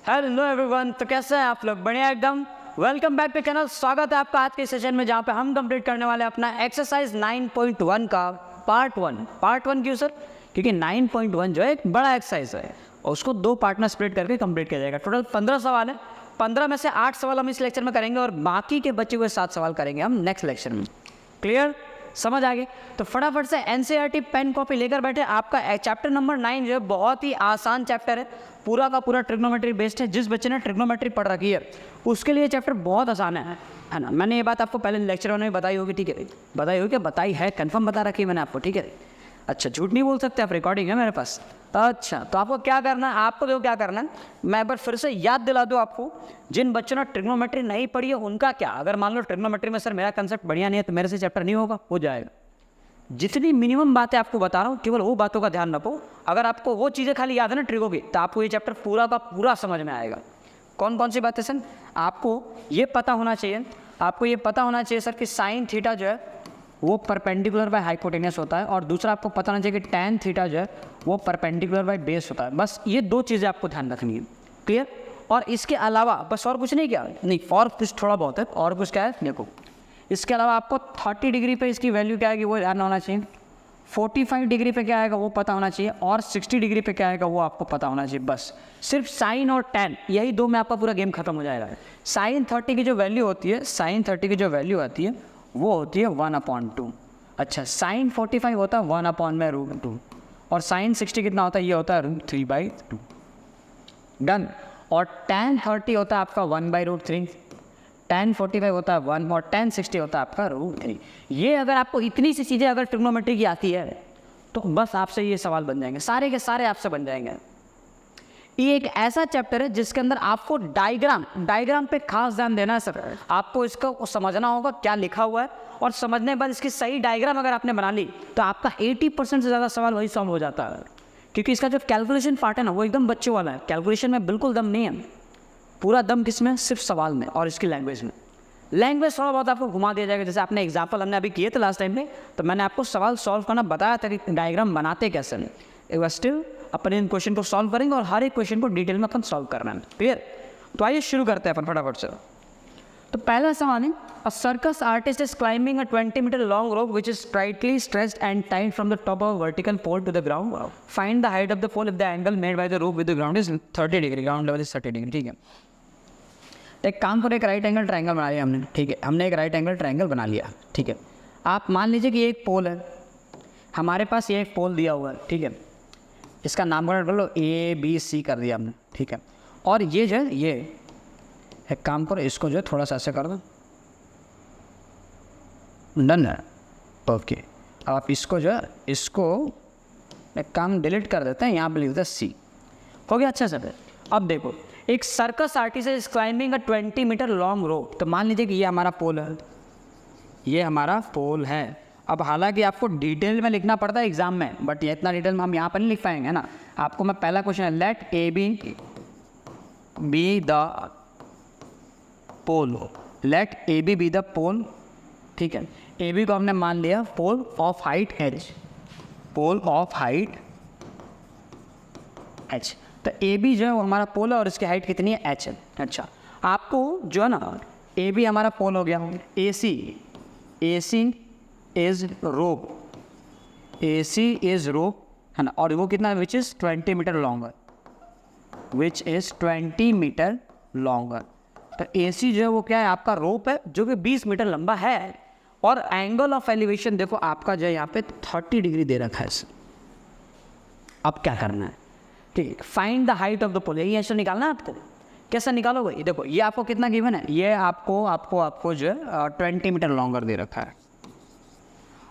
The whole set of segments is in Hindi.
हेलो एवरीवन, तो कैसे हैं आप लोग? बढ़िया एकदम। Welcome back to channel. स्वागत है आपका आज के सेशन में, जहाँ पे हम कंप्लीट करने वाले हैं अपना एक्सरसाइज 9.1 का पार्ट वन। क्यों सर? क्योंकि 9.1 जो है एक बड़ा एक्सरसाइज है और उसको दो पार्ट में स्प्लिट करके कंप्लीट किया जाएगा। टोटल 15 सवाल है। 15 में से 8 सवाल हम इस लेक्चर में करेंगे और बाकी के बचे हुए 7 सवाल करेंगे हम नेक्स्ट लेक्चर में। क्लियर? समझ आ गए? तो फटाफट से एनसीईआरटी पेन कॉपी लेकर बैठे। आपका चैप्टर नंबर 9 जो है बहुत ही आसान चैप्टर है, पूरा का पूरा ट्रिग्नोमेट्री बेस्ड है। जिस बच्चे ने ट्रिग्नोमेट्री पढ़ रखी है उसके लिए चैप्टर बहुत आसान है ना। मैंने ये बात आपको पहले लेक्चर में बताई होगी, ठीक है? बताई होगी, बताई है, कंफर्म बता रखी है मैंने आपको, ठीक है? अच्छा, झूठ नहीं बोल सकते आप, रिकॉर्डिंग है मेरे पास। अच्छा, तो आपको क्या करना है, आपको देखो क्या करना है, मैं एक बार फिर से याद दिला दूँ आपको। जिन बच्चों ने ट्रिग्नोमेट्री नहीं पढ़ी है उनका क्या, अगर मान लो ट्रिग्नोमेट्री में सर मेरा कंसेप्ट बढ़िया नहीं है तो मेरे से चैप्टर नहीं होगा, हो जाएगा। जितनी मिनिमम बातें आपको बता रहा हूँ केवल वो बातों का ध्यान रखो। अगर आपको वो चीज़ें खाली याद है ना ट्रिगो की, तो आपको ये चैप्टर पूरा का पूरा समझ में आएगा। कौन कौन सी बातें सर? आपको ये पता होना चाहिए, आपको ये पता होना चाहिए सर कि साइन थीटा जो है वो परपेंडिकुलर बाय हाइपोटेनस होता है, और दूसरा आपको पता होना चाहिए कि टैन थीटा जो है वो परपेंडिकुलर बाय बेस होता है। बस ये दो चीज़ें आपको ध्यान रखनी है। क्लियर? और इसके अलावा बस और कुछ नहीं, क्या नहीं, और कुछ थोड़ा बहुत है, और कुछ क्या है देखो। इसके अलावा आपको 30 डिग्री पे इसकी वैल्यू क्या आएगी वो ध्यान होना चाहिए, 45 डिग्री पे क्या आएगा वो पता होना चाहिए, और 60 डिग्री पे क्या आएगा वो आपको पता होना चाहिए। बस सिर्फ साइन और टैन, यही दो में आपका पूरा गेम खत्म हो जाएगा। साइन 30 की जो वैल्यू होती है, साइन 30 की जो वैल्यू आती है वो होती है 1/2। अच्छा, साइन 45 होता है 1/√2, और साइन 60 कितना होता है, ये होता है √3/2। डन। और टैन 30 होता है आपका 1/√3, टैन 45 होता है 1, और टैन 60 होता है आपका √3। ये अगर आपको इतनी सी चीज़ें अगर ट्रिग्नोमेट्री की आती है तो बस आपसे ये सवाल बन जाएंगे, सारे के सारे आपसे बन जाएंगे। ये एक ऐसा चैप्टर है जिसके अंदर आपको डायग्राम पे खास ध्यान देना है सर। आपको इसको समझना होगा क्या लिखा हुआ है, और समझने के बाद इसकी सही डायग्राम अगर आपने बना ली तो आपका 80% से ज़्यादा सवाल वही सॉल्व हो जाता है। क्योंकि इसका जो कैलकुलेशन पार्ट है ना वो एकदम बच्चों वाला है। कैलकुलेशन में बिल्कुल दम नहीं है, पूरा दम किस में? सिर्फ सवाल में और इसकी लैंग्वेज में। लैंग्वेज थोड़ा बहुत आपको घुमा दिया जाएगा। जैसे आपने एग्जाम्पल हमने अभी किए थे लास्ट टाइम में, तो मैंने आपको सवाल सॉल्व करना बताया था कि डायग्राम बनाते कैसे हैं। एक बार स्टिल अपन इन क्वेश्चन को सॉल्व करेंगे और हर एक क्वेश्चन को डिटेल में अपन सॉल्व करना है। क्लियर? तो आइए शुरू करते हैं अपन फटाफट से। तो पहला सवाल है, a circus artist is climbing a 20 metre long rope which is tightly stretched and tied from the top of vertical pole to the ground. Find the height of the pole if the angle made by the rope with the ground is 30 degree, ground level is 30 degree. ठीक है, एक काम करो, एक राइट एंगल ट्रायंगल बना लिया हमने। ठीक है, हमने एक राइट एंगल ट्रायंगल बना लिया। ठीक है, आप मान लीजिए कि ये एक पोल है, हमारे पास ये एक पोल दिया हुआ है। ठीक है, इसका नामकरण कर लो, ABC कर दिया हमने। ठीक है, और ये जो है, ये एक काम करो, इसको जो है थोड़ा सा ऐसे कर दो। डन है, ओके। आप इसको जो है, इसको एक काम डिलीट कर देते हैं, यहाँ पे लिख देते हैं C। हो गया? अच्छा सर, अब देखो, एक circus artist is climbing a 20 metre long rope. तो मान लीजिए कि ये हमारा पोल है, ये हमारा पोल है। अब हालांकि आपको डिटेल में लिखना पड़ता है एग्जाम में, बट ये इतना डिटेल में हम यहाँ पर नहीं लिख पाएंगे ना। आपको मैं पहला क्वेश्चन है, let AB be the pole, let AB be the pole. ठीक है, AB को हमने मान लिया pole of height H, pole of height H। तो AB जो है वो हमारा पोल है और इसकी हाइट कितनी है? H है। अच्छा, आपको जो है ना, AB हमारा पोल हो गया, AC is rope, AC is rope है ना, और वो कितना है? Which is 20 metre longer, which is 20 metre longer. तो AC जो है वो क्या है? आपका रोप है जो कि 20 मीटर लंबा है, और एंगल ऑफ एलिवेशन देखो आपका जो है यहाँ पे 30 डिग्री दे रखा है। अब क्या करना है? ठीक, find the height of the pole, यही आंसर निकालना है आपको। कैसे निकालोगे? ये देखो, ये आपको कितना गिवन है, ये आपको जो है 20 मीटर लॉन्गर दे रखा है।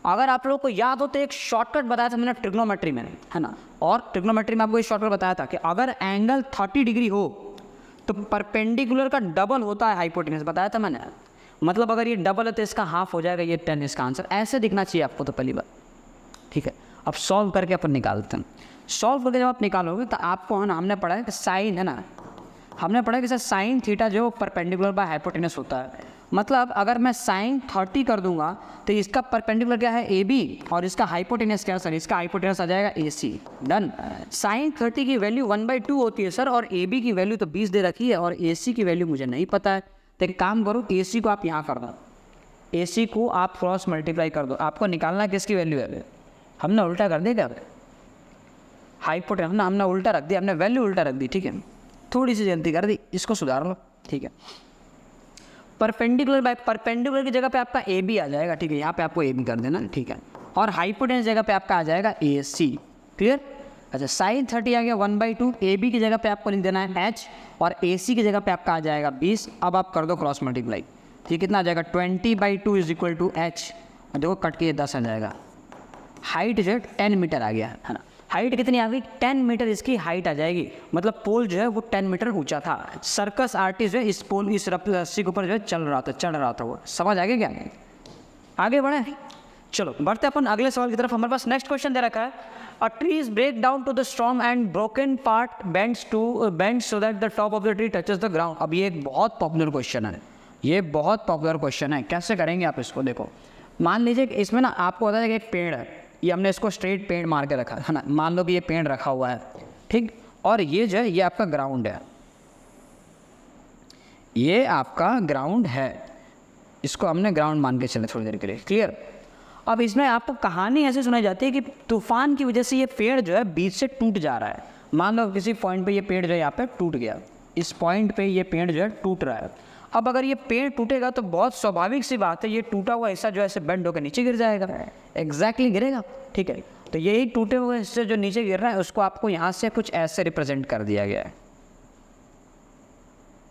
अगर आप लोगों को याद हो तो एक शॉर्टकट बताया था मैंने ट्रिग्नोमेट्री में, है ना, और ट्रिग्नोमेट्री में आपको ये शॉर्टकट बताया था कि अगर एंगल 30 डिग्री हो तो परपेंडिकुलर का डबल होता है हाइपोटेनस, बताया था मैंने। मतलब अगर ये डबल है तो इसका हाफ हो जाएगा, ये 10 इसका आंसर। ऐसे दिखना चाहिए आपको तो पहली बार। ठीक है, अब सॉल्व करके अपन निकालते हैं। सॉल्व करके जब आप निकालोगे तो आपको है ना, हमने पढ़ा है कि साइन है ना, हमने पढ़ा कि सर साइन थीटा जो परपेंडिकुलर बाय हाइपोटेनस होता है, मतलब अगर मैं साइन 30 कर दूंगा तो इसका परपेंडिकुलर क्या है, ए बी, और इसका हाइपोटेनस क्या है सर, इसका हाइपोटेनस आ जाएगा ए सी। डन। साइन 30 की वैल्यू 1/2 होती है सर, और ए बी की वैल्यू तो 20 दे रखी है, और ए सी की वैल्यू मुझे नहीं पता है। तो एक काम करो, ए सी को आप यहाँ कर दो, ए सी को आप क्रॉस मल्टीप्लाई कर दो। आपको निकालना है किसकी वैल्यू है, हमने उल्टा कर दिया क्या, हाइपोटेनस ना हमने उल्टा रख दिया, हमने वैल्यू उल्टा रख दी, ठीक है, थोड़ी सी जल्दी कर दी, इसको सुधार लो, ठीक है। परपेंडिकुलर बाय परपेंडिकुलर की जगह पे आपका ए बी आ जाएगा, ठीक है, यहाँ पे आपको ए बी कर देना, ठीक है, और हाइपोटेनस जगह पे आपका आ जाएगा ए सी। क्लियर। अच्छा, साइन 30 आ गया 1/2, ए बी की जगह पे आपको लिख देना है एच, और ए सी की जगह पे आपका आ जाएगा 20। अब आप कर दो क्रॉस मल्टीप्लाई, ठीक, कितना आ जाएगा 20/2 इज इक्वल टू एच, और देखो कट के 10 आ जाएगा। हाइट जो है 10 मीटर आ गया है ना, हाइट कितनी आ गई, 10 मीटर इसकी हाइट आ जाएगी। मतलब पोल जो है वो 10 मीटर ऊंचा था। सर्कस आर्टिस्ट जो है इस पोल, इस रस्सी के ऊपर जो है चढ़ रहा था वो, समझ आ गया क्या, आगे बढ़े। चलो बढ़ते अपन अगले सवाल की तरफ। हमारे पास नेक्स्ट क्वेश्चन दे रखा है, a tree is break down to the strong and broken part bends so that the top of the tree touches the ground. अब ये एक बहुत पॉपुलर क्वेश्चन है, ये बहुत पॉपुलर क्वेश्चन है। कैसे करेंगे आप इसको, देखो मान लीजिए इसमें ना आपको होता है कि एक पेड़ है, ये हमने इसको स्ट्रेट पेड़ मार के रखा है ना, मान लो कि ये पेड़ रखा हुआ है, ठीक, और ये जो है ये आपका ग्राउंड है, ये आपका ग्राउंड है, इसको हमने ग्राउंड मान के चले थोड़ी देर के लिए। क्लियर। अब इसमें आपको कहानी ऐसे सुनाई जाती है कि तूफान की वजह से ये पेड़ जो है बीच से टूट जा रहा है। मान लो किसी पॉइंट पे ये पेड़ जो है यहाँ पे टूट गया, इस पॉइंट पे ये पेड़ जो है टूट रहा है। अब अगर ये पेड़ टूटेगा तो बहुत स्वाभाविक सी बात है, ये टूटा हुआ हिस्सा जो है ऐसे बेंड होकर नीचे गिर जाएगा, एग्जैक्टली गिरेगा, ठीक है। तो यही टूटे हुए हिस्से जो नीचे गिर रहा है उसको आपको यहाँ से कुछ ऐसे रिप्रेजेंट कर दिया गया है।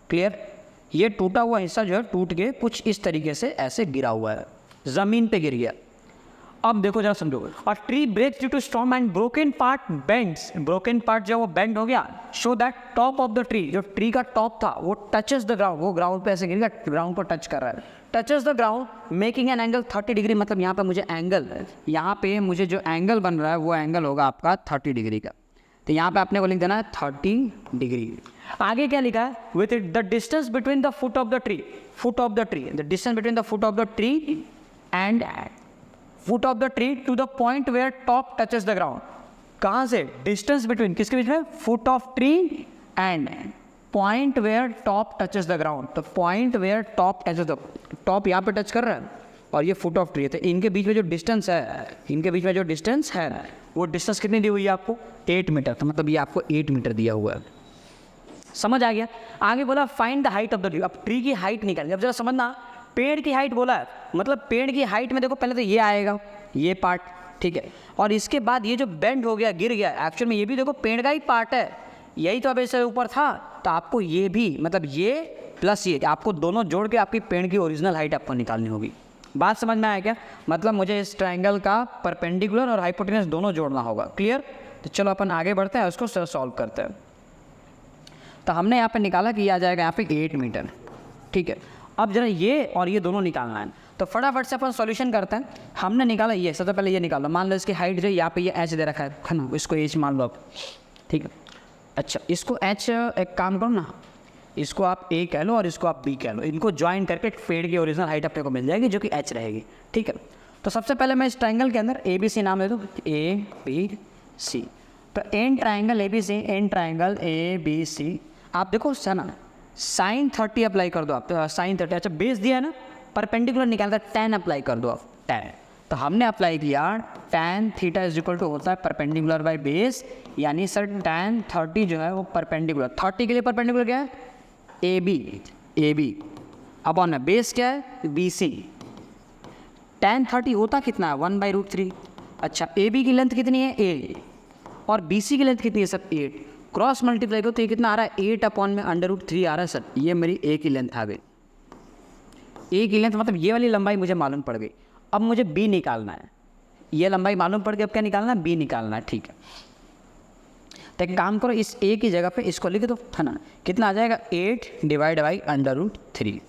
क्लियर। ये टूटा हुआ हिस्सा जो है टूट के कुछ इस तरीके से ऐसे गिरा हुआ है, ज़मीन पे गिर गया। अब देखो जरा समझो, और tree breaks due to storm and broken part bends, broken part जो वो बेंड हो गया, so that top of the tree, जो ट्री का टॉप था वो टचेस द ग्राउंड, वो ग्राउंड पे ऐसे गिर गया, ग्राउंड पर टच कर रहा है, touches the ground making an angle 30 degree. मतलब यहाँ पे मुझे एंगल, यहाँ पे मुझे जो एंगल बन रहा है वो एंगल होगा आपका 30 डिग्री का। तो यहाँ पे आपने को लिख देना है 30 डिग्री। आगे क्या लिखा है, with it the distance between the foot of the tree, foot of the tree, the distance between the foot of the tree and foot of the tree to the point where top touches the ground. कहाँ से, डिस्टेंस बिटवीन किसके बीच में, foot of tree and point where top touches the ground. तो point where top touches the, top यहाँ पे टच कर रहा है और ये फुट ऑफ ट्री है, तो इनके बीच में जो डिस्टेंस है, इनके बीच में जो डिस्टेंस है वो डिस्टेंस कितनी दी हुई है आपको, 8 मीटर। तो मतलब ये आपको 8 मीटर दिया हुआ है। समझ आ गया। आगे बोला find the height of the tree. अब ट्री की हाइट निकालनी। अब जरा समझना, पेड़ की हाइट बोला है, मतलब पेड़ की हाइट में देखो पहले तो ये आएगा, ये पार्ट, ठीक है, और इसके बाद ये जो बेंड हो गया, गिर गया, एक्चुअल में ये भी देखो पेड़ का ही पार्ट है, यही तो अब ऐसे ऊपर था, तो आपको ये भी, मतलब ये प्लस ये, आपको दोनों जोड़ के आपकी पेड़ की ओरिजिनल हाइट आपको निकालनी होगी। बात समझ में आया क्या, मतलब मुझे इस ट्राइंगल का परपेंडिकुलर और हाइपोटेनस दोनों जोड़ना होगा। क्लियर। तो चलो अपन आगे बढ़ते हैं, उसको सॉल्व करते हैं। तो हमने यहाँ पे निकाला कि आ जाएगा यहाँ पे 8 मीटर, ठीक है। अब जरा ये और ये दोनों निकालना है, तो फटाफट से अपन सॉल्यूशन करते हैं। हमने निकाला ये, सबसे पहले ये निकालो, मान लो इसकी हाइट जो है यहाँ पे ये एच दे रखा है ना, इसको एच मान लो आप, ठीक है। अच्छा, इसको एच, एक काम करो ना, इसको आप ए कह लो और इसको आप बी कह लो, इनको ज्वाइन करके पेड़ की ओरिजिनल हाइट अपने को मिल जाएगी जो कि एच रहेगी, ठीक है। तो सबसे पहले मैं इस ट्राइंगल के अंदर ए बी सी नाम दे दूँ, ए बी सी। तो in triangle A B C, in triangle A B C. आप देखो ना, साइन 30 अप्लाई कर दो आप, साइन 30। अच्छा, बेस दिया है ना, परपेंडिकुलर निकालता है, tan अप्लाई कर दो आप, tan। तो हमने अप्लाई किया tan theta is equal to होता है परपेंडिकुलर बाय बेस, यानी सर tan 30 जो है वो परपेंडिकुलर, 30 के लिए परपेंडिकुलर क्या है, ए बी, अब ऑन बेस क्या है, बी सी। tan 30 होता कितना है, 1/√3। अच्छा, ए बी की लेंथ कितनी है, ए, और बी सी की लेंथ कितनी है सर, 8। क्रॉस मल्टीप्लाई करो तो ये कितना आ रहा है, 8/√3 आ रहा है सर। ये मेरी ए की लेंथ आ गई, ए की लेंथ मतलब ये वाली लंबाई मुझे मालूम पड़ गई। अब मुझे बी निकालना है, ये लंबाई मालूम पड़ गई, अब क्या निकालना है, बी निकालना है, ठीक है। तो एक काम करो, इस ए की जगह पे इसको लिख दो, है ना, कितना आ जाएगा, 8/√3।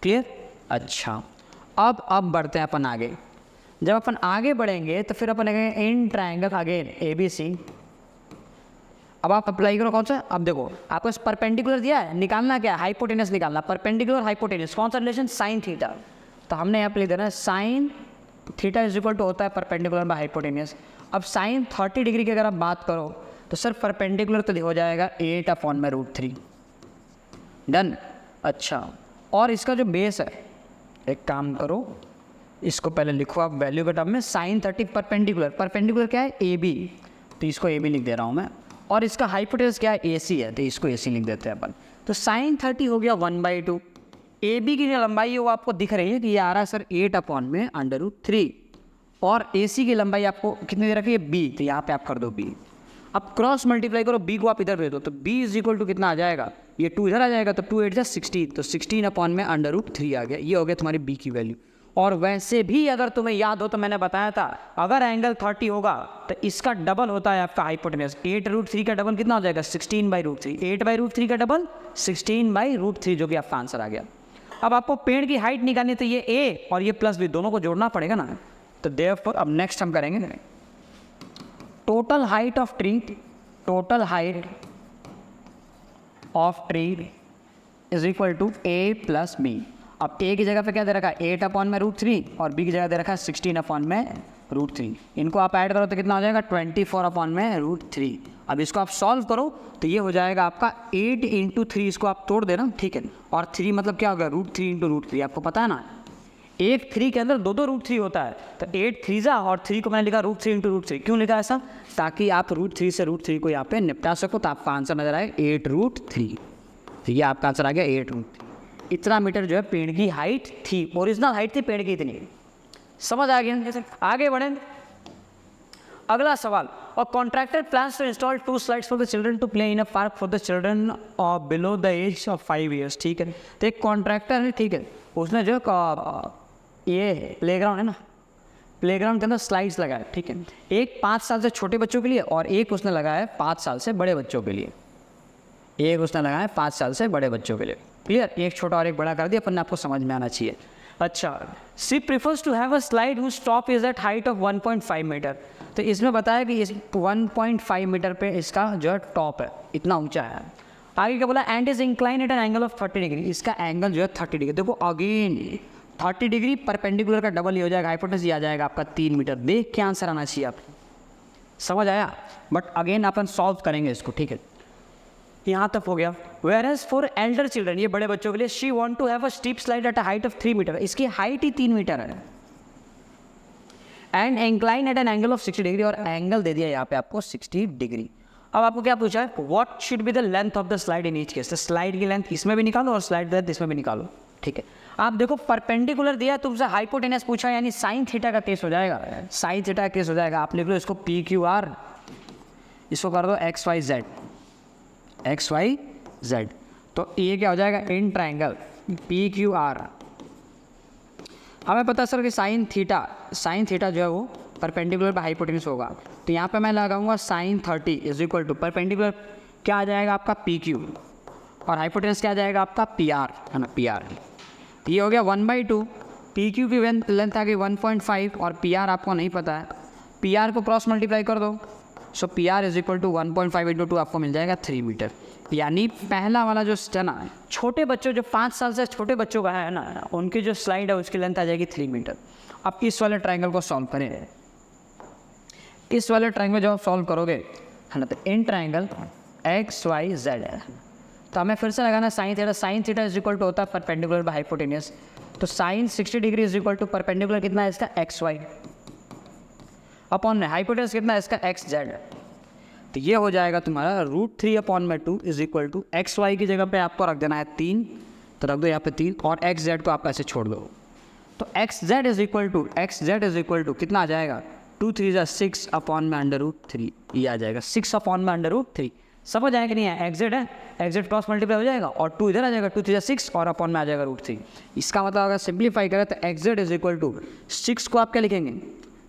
क्लियर। अच्छा, अब बढ़ते हैं अपन आगे। जब अपन आगे बढ़ेंगे तो फिर अपन in triangle again A B C. अब आप अप्लाई करो कौन सा, अब देखो आपको इस परपेंडिकुलर दिया है, निकालना क्या है, हाइपोटेनस निकालना, परपेंडिकुलर हाइपोटेनस, कौन सा रिलेशन, साइन थीटा। तो हमने यहाँ पे लिख देना है sine theta is equal to होता है परपेंडिकुलर बाय हाइपोटेनस। अब साइन 30 डिग्री की अगर आप बात करो तो सर परपेंडिकुलर तो हो जाएगा 8/√3, डन। अच्छा, और इसका जो बेस है, एक काम करो इसको पहले लिखो आप वैल्यू के टर्म में, साइन 30 परपेंडिकुलर, परपेंडिकुलर क्या है, ए बी, तो इसको ए बी लिख दे रहा हूँ मैं, और इसका हाइपोटेनस क्या है, ए सी है, तो इसको ए सी लिख देते हैं अपन। तो साइन 30 हो गया 1/2, ए बी की जो लंबाई है वो आपको दिख रही है कि ये आ रहा है सर 8/√3, और ए सी की लंबाई आपको कितनी दे रखी है, बी, तो यहाँ पे आप कर दो बी। अब क्रॉस मल्टीप्लाई करो, बी को आप इधर भेज दो, तो बी इज इक्वल टू कितना आ जाएगा, ये 2 इधर आ जाएगा, तो 2 8 जा 16, तो 16/√3 आ गया, ये हो गया तुम्हारी बी की वैल्यू। और वैसे भी अगर तुम्हें याद हो तो मैंने बताया था अगर एंगल 30 होगा तो इसका डबल होता है आपका हाइपोटेनस, 8/√3 का डबल कितना हो जाएगा, 16/√3, 8/√3 का डबल 16/√3, जो कि आपका आंसर आ गया। अब आपको पेड़ की हाइट निकालनी, तो ये ए और ये प्लस बी दोनों को जोड़ना पड़ेगा ना, तो देयरफॉर अब नेक्स्ट हम करेंगे total height of tree, total height of tree is equal to A plus B. अब ए की जगह पे क्या दे रखा है, 8/√3, और बी की जगह दे रखा है 16/√3। इनको आप ऐड करो तो कितना हो जाएगा, 24/√3। अब इसको आप सॉल्व करो तो ये हो जाएगा आपका 8 × 3, इसको आप तोड़ देना, ठीक है, और 3 मतलब क्या होगा, √3 × √3, आपको पता है ना, एक 3 के अंदर 2 √3 होता है, तो 8 3 और 3 को मैंने लिखा √3 × √3, क्यों लिखा ऐसा, ताकि आप √3 से √3 को यहाँ पे निपटा सको, तो आपका आंसर नजर आए 8√3, तो ये आपका आंसर आ गया 8√3। इतना मीटर जो है पेड़ की हाइट थी, ओरिजिनल हाइट थी पेड़ की इतनी, समझ आ गया। जैसे आगे बढ़ें, अगला सवाल, और contractor plans to install 2 slides for the children to play in a park for the children below the age of 5 years, ठीक है। तो एक कॉन्ट्रैक्टर है, ठीक है, उसने जो ये प्लेग्राउंड है ना, प्लेग्राउंड के अंदर स्लाइड्स लगाए, ठीक है, एक 5 साल से छोटे बच्चों के लिए और एक उसने लगाया है 5 साल से बड़े बच्चों के लिए, एक उसने लगाया है 5 साल से बड़े बच्चों के लिए, क्लियर, एक छोटा और एक बड़ा कर दिया, अपन ने आपको समझ में आना चाहिए। अच्छा, she prefers to have a slide whose top is at height of 1.5 metre, तो इसमें बताया कि इस 1.5 मीटर पे इसका जो है टॉप है, इतना ऊंचा है। आगे क्या बोला, and is incline at an angle of 30 degree, इसका एंगल जो है 30 डिग्री, देखो अगेन 30 डिग्री परपेंडिकुलर का डबल ही हो जाएगा, हाइपोटेनस ही आ जाएगा आपका 3 मीटर, देख के आंसर आना चाहिए आपको, समझ आया। बट अगेन अपन सॉल्व करेंगे इसको, ठीक है, यहाँ तक हो गया। Whereas for elder children, ये बड़े बच्चों के लिए, she want to have a steep slide at a height of 3 metre, इसकी हाइट ही 3 मीटर है, and incline at an angle of 60 degree, और एंगल दे दिया यहाँ पे आपको 60 डिग्री। अब आपको क्या पूछा है, what should be the length of the slide in each case, तो स्लाइड की लेंथ इसमें भी निकालो और स्लाइड लेंथ इसमें भी निकालो, ठीक है। आप देखो परपेंडिकुलर दिया, तुमसे हाइपोटेनस पूछा, यानी साइन थीटा का केस हो जाएगा, साइन थीटा का केस हो जाएगा, आप लिख लो इसको PQR, इसको कर दो XYZ, XYZ, तो ये क्या हो जाएगा, इन ट्राइंगल PQR। हमें पता है सर कि साइन थीटा जो है वो परपेंडिकुलर पे हाइपोटेनस होगा, तो यहाँ पे मैं लगाऊंगा sine 30 is equal to perpendicular क्या आ जाएगा आपका PQ, और हाइपोटेनस क्या आ जाएगा आपका PR, है ना, PR। ये हो गया 1/2, PQ की लेंथ आ गई 1.5, और PR आपको नहीं पता है, PR को क्रॉस मल्टीप्लाई कर दो, सो PR इज इक्वल टू 1.5 × 2 आपको मिल जाएगा 3 मीटर। यानी पहला वाला जो है ना, छोटे बच्चों जो 5 साल से छोटे बच्चों का है ना, उनकी जो स्लाइड है उसकी लेंथ आ जाएगी 3 मीटर। अब इस वाले ट्राइंगल को सॉल्व करें, इस वाले ट्राइंगल जब आप सॉल्व करोगे है ना, तो इन ट्राइंगल XYZ है, तो हमें फिर से लगाना sine theta is equal to होता है परपेंडिकुलर बाय हाइपोटेनस, तो sine 60 degree is equal to perpendicular कितना है इसका XY अपॉन हाइपोटेनस कितना है इसका XZ, तो ये हो जाएगा तुम्हारा √3/2 इज इक्वल टू XY की जगह पे आपको रख देना है 3, तो रख दो यहाँ पे 3, और XZ को आप ऐसे छोड़ दो, तो XZ इज इक्वल टू कितना आ जाएगा, 2 3 6/√3, ये आ जाएगा 6/√3। समझ आएगा कि नहीं है, XZ है, XZ क्रॉस मल्टीप्लाई हो जाएगा, और 2 इधर आ जाएगा, 2 3 6, और अपॉन में आ जाएगा √3। इसका मतलब अगर सिंप्लीफाई करें तो XZ इज इक्वल टू 6 को आप क्या लिखेंगे,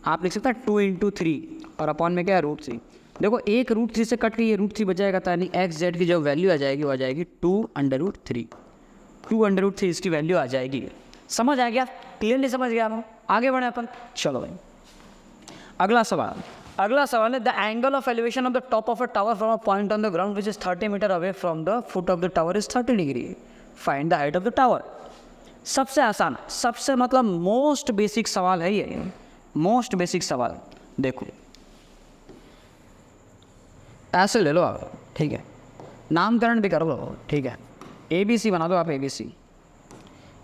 आप लिख सकते हैं 2 × 3, और अपॉन में क्या है √3। देखो एक √3 से कट के ये √3 बचाएगा, तो यानी XZ की जो वैल्यू आ जाएगी वो आ जाएगी 2/√3, 2/√3 इसकी वैल्यू आ जाएगी। समझ आ गया, क्लियरली समझ गया आप, आगे बढ़े अपन, चलो भाई अगला सवाल। अगला सवाल है the angle of elevation of the top of a tower from a point on the ground which is 30 metre away from the foot of the tower is 30 degree, find the height of the tower. सबसे आसान, सबसे मतलब मोस्ट बेसिक सवाल है ये, मोस्ट बेसिक सवाल। देखो ऐसे ले लो आप, ठीक है, नामकरण भी कर लो, ठीक है, ABC बना दो आप, ABC।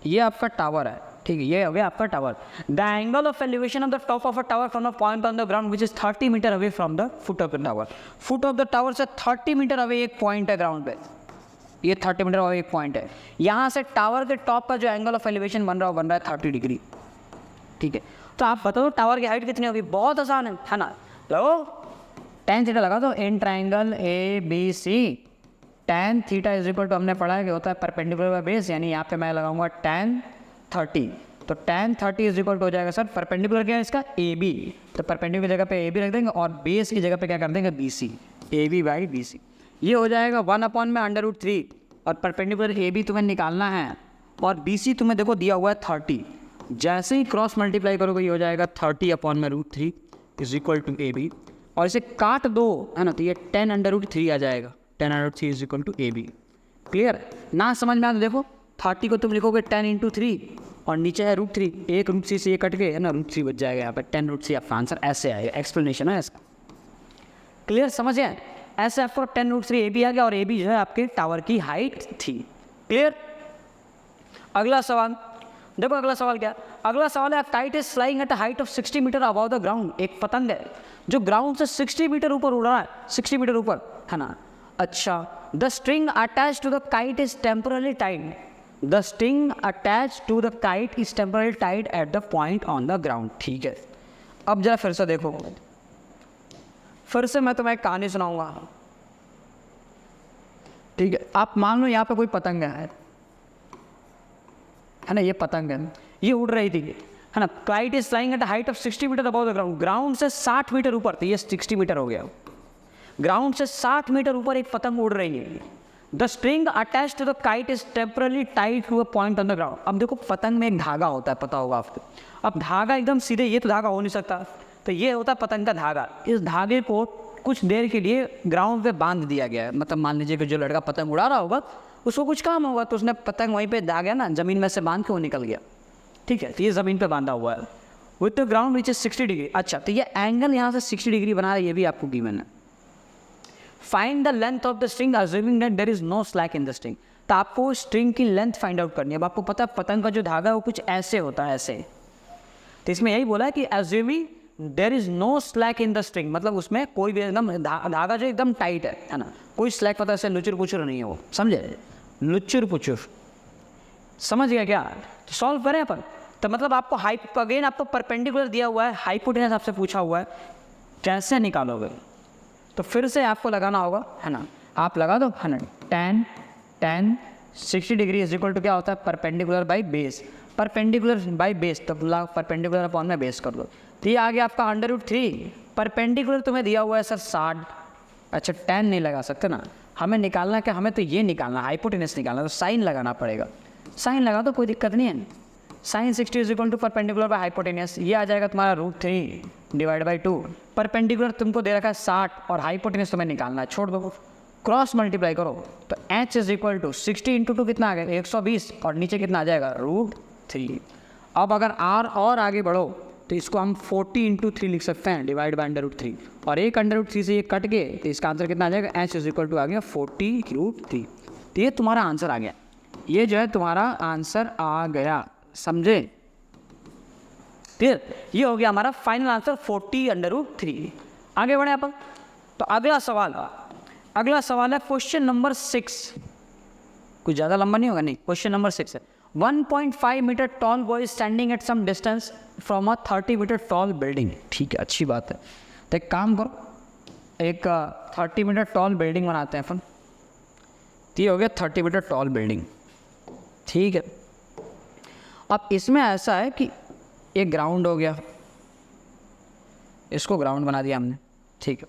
ये आपका टावर है, ठीक है, ये हो गया आपका tower. The angle of elevation of the top of a tower from a point on the ground which is 30 metre away from the foot of the tower. Foot of the tower से 30 मीटर अवे एक पॉइंट है ग्राउंड पे, ये 30 मीटर अवे एक पॉइंट है। यहाँ से टावर के टॉप का जो एंगल ऑफ एलिवेशन बन रहा है 30 डिग्री, ठीक है। तो आप बताओ टावर की हाइट कितनी होगी? बहुत आसान है ना, लो tan थीटा लगा दो, in triangle ABC tan theta is equal to, हमने पढ़ा है कि होता है परपेंडिकुलर बाय बेस, यानी यहाँ पे मैं लगाऊंगा tan 30, तो tan 30 इज इक्वल टू हो जाएगा सर परपेंडिकुलर क्या है इसका AB, तो परपेंडिकुलर की जगह पे AB रख देंगे और बेस की जगह पे क्या कर देंगे BC, AB बाई BC। ये हो जाएगा 1/√3 और परपेंडिकुलर AB तुम्हें निकालना है और BC तुम्हें देखो दिया हुआ है 30, जैसे ही क्रॉस मल्टीप्लाई करोगे ये हो जाएगा 30/√3 इज इक्वल टू AB, और इसे काट दो है ना, तो ये 10√3 आ जाएगा, 10√3 is equal to AB। Clear? ना समझ में आया तो देखो 30 को तुम लिखोगे 10 × 3 और नीचे है √3, एक √3 से ये कट के है ना √3 बच जाएगा, यहाँ पे 10√3 आपका आंसर ऐसे आएगा, एक्सप्लेनेशन है इसका। क्लियर? समझ आए? ऐसे आपको 10√3 AB आ गया और AB जो है आपके टावर की हाइट थी। क्लियर? अगला सवाल देखो, अगला सवाल क्या? अगला सवाल है kite is flying at a height of 60 metre above the ground. एक पतंग है जो ग्राउंड से 60 मीटर ऊपर उड़ रहा है, 60 मीटर ऊपर है ना। अच्छा, the string attach to the kite is temporarily tied, the string attach to the kite is temporarily tied at the point on the ground. ठीक है, अब जरा फिर से देखो, फिर से मैं तुम्हें एक कहानी सुनाऊंगा। ठीक है, आप मान लो यहाँ पे कोई पतंग है ना, ये पतंग है, ये उड़ रही थी है ना। Kite is flying at height of 60 metre above the ground, ground से 60 मीटर ऊपर, तो ये 60 मीटर हो गया, ग्राउंड से 60 मीटर ऊपर एक पतंग उड़ रही है। The string attach to the kite is temporarily tied to a point on the ground. अब देखो पतंग में एक धागा होता है, पता होगा आपको। अब धागा एकदम सीधे, ये तो धागा हो नहीं सकता, तो ये होता है पतंग का धागा। इस धागे को कुछ देर के लिए ग्राउंड पे बांध दिया गया है, मतलब मान लीजिए कि जो लड़का पतंग उड़ा रहा होगा उसको कुछ काम होगा, तो उसने पतंग वहीं पे दागा ना, ज़मीन में से बांध के वो निकल गया। ठीक है, तो ये ज़मीन पे बांधा हुआ है with the ground which is 60 degree. अच्छा, तो ये एंगल यहाँ से 60 डिग्री बना रहा है, ये भी आपको गिवन है। Find the length of the string assuming that there is no slack in the string. तो आपको स्ट्रिंग की लेंथ फाइंड आउट करनी है। अब आपको पता है पतंग का जो धागा है वो कुछ ऐसे होता है, ऐसे। तो इसमें यही बोला है कि assuming there is no slack in the string, मतलब उसमें कोई भी एकदम धागा जो एकदम टाइट है ना, कोई स्लैक पता ऐसे लुचुर पुचुर नहीं है वो, समझे? लुचुर पुचुर, समझ गया क्या? तो सॉल्व करें अपन। तो मतलब आपको अगेन आपको परपेंडिकुलर दिया हुआ है, हाइपोटेनस आपसे पूछा हुआ है, कैसे निकालोगे? तो फिर से आपको लगाना होगा है ना, आप लगा दो है ना, tan 60 degree is equal to क्या होता है, perpendicular by base, perpendicular by base, तो परपेंडिकुलर अपॉन में बेस कर दो। तो ये आ गया आपका √3, परपेंडिकुलर तुम्हें दिया हुआ है सर 60। अच्छा, tan नहीं लगा सकते ना, हमें निकालना है कि हमें तो ये निकालना, हाइपोटेनस निकालना, तो साइन लगाना पड़ेगा। साइन लगा दो, कोई दिक्कत नहीं है। Sine 60 is equal to perpendicular by hypotenuse, ये आ जाएगा तुम्हारा √3 डिवाइड बाई 2। परपेंडिकुलर तुमको दे रखा है 60 और हाइपोटेनस तुम्हें निकालना है, छोड़ दो, क्रॉस मल्टीप्लाई करो। तो h इज इक्वल टू 60 × 2 कितना आ गया, 120, और नीचे कितना आ जाएगा, √3। अब अगर r और आगे बढ़ो तो इसको हम 40 × 3 लिख सकते हैं, डिवाइड बाय √3, और एक √3 से ये कट के, तो इसका आंसर कितना आ जाएगा, h इज इक्वल टू आ गया 40√3। तो ये तुम्हारा आंसर आ गया, ये जो है तुम्हारा आंसर आ गया, समझे? क्लियर? ये हो गया हमारा फाइनल आंसर 40√3। आगे बढ़े अपन। तो अगला सवाल है क्वेश्चन नंबर 6, कुछ ज़्यादा लंबा नहीं होगा, नहीं, क्वेश्चन नंबर 6 है 1.5 metre tall boy standing at some distance from a 30 metre tall building. ठीक है, अच्छी बात है। तो एक काम करो, एक 30 मीटर टॉल बिल्डिंग बनाते हैं अपन। तो ये हो गया 30 मीटर टॉल बिल्डिंग, ठीक है। अब इसमें ऐसा है कि एक ग्राउंड हो गया, इसको ग्राउंड बना दिया हमने, ठीक है।